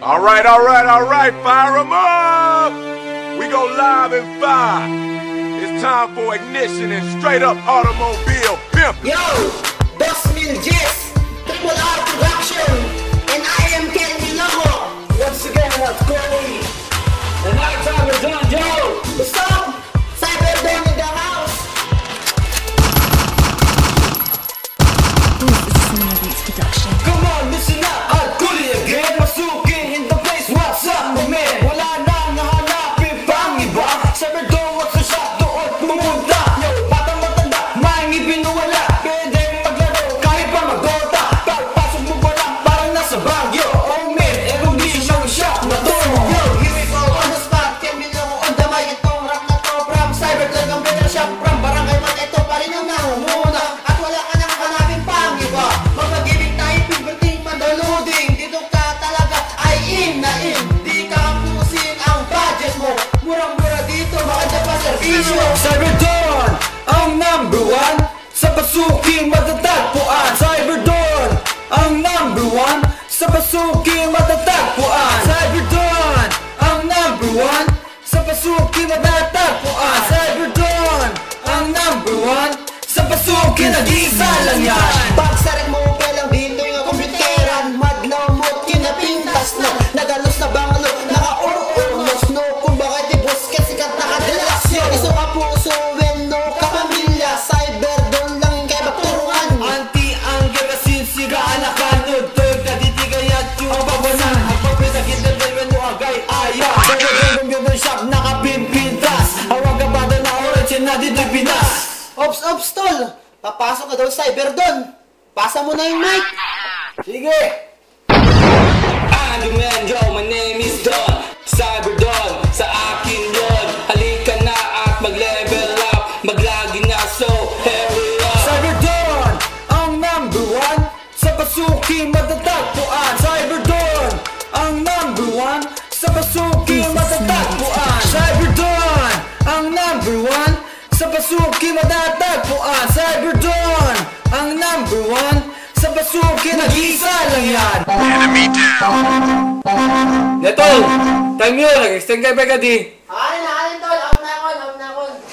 All right, fire 'em up! We go live in 5. It's time for ignition and straight up automobile pimp. Yo, Boss Milgis, Triple R Production, and I am Ken Milomo. Once again, let's go. And I'm Cyber Don Joe. What's up? Cyber Don in the house. This is Cinema Beats Production. Come on, listen up. I'll call it again. Masukin in the place. What's up, my man? Wala nang nahanapin pang iba. Cyber Don, what's the shot? Doon pumunta. Yo, batang matanda, maing ipinawala. Pwedeng maglaro, kahit pa mag-dota. Pagpasok mo ba lang, parang nasa Baguio. Oh man, kung di siyang shot na to. Yo, here we go on the spot. Ken Milomo on the mic. Itong rap na to from Cyber Don. Ang better shot from Barangay Man. Ito pa rin ang nangunguna. At wala ka nang hanapin pang iba. Mag-ibig tayo, piberting mandaluding. Dito ka talaga ay in na in. Di ka pusin ang budget mo. Murang-mura dito, makanda pa servisyo. Cyber Don, ang number one. Sa pasuking matatagpuan. Cyber Don, ang number one. Sa pasuking matatagpuan. Cyber Don, ang number one. Sa pasuking matatagpuan. Cyber Don, ang number one. Sa pasukin, nag-iisa lang yan. Pagsarin mo pa lang dito yung kompyuteran. Madlamot, kinapintas na. Nagalos na bangalo, naka-or-ornos no. Kung bakit ibus ka sikat na kadalas yun. Iso ka puso, when no kapamilya. Cyber Don lang yung kaya magturuan. Anti-angger kasi siraan na kanod. Third na ditigayat yung pawanan. Ang pagpinagin na dahil no agay ayaw. Cyber Don computer shop, nakapimpintas. Awag ka ba na orange na dito'y Pinas. Ops, tol! Papasok ka daw Cyber Don! Pasa mo na yung mic! Sige! I'm the man, yo, my name is Don. Cyber Don, sa akin yun. Halika na at mag-level up. Maglagi na, so hurry up. Cyber Don, ang number one. Sa pasuking matatagpuan. Cyber Don, ang number one. Sa pasuking matatagpuan. Cyber Don, ang number one. Sa pasuki matatagpuan. Cyber Don, ang number one. Sa pasuki, nag-iisa lang yan. Enemy down. Netol, time yun. Nag-extend kay Pekadi. Alin tol, out na ako.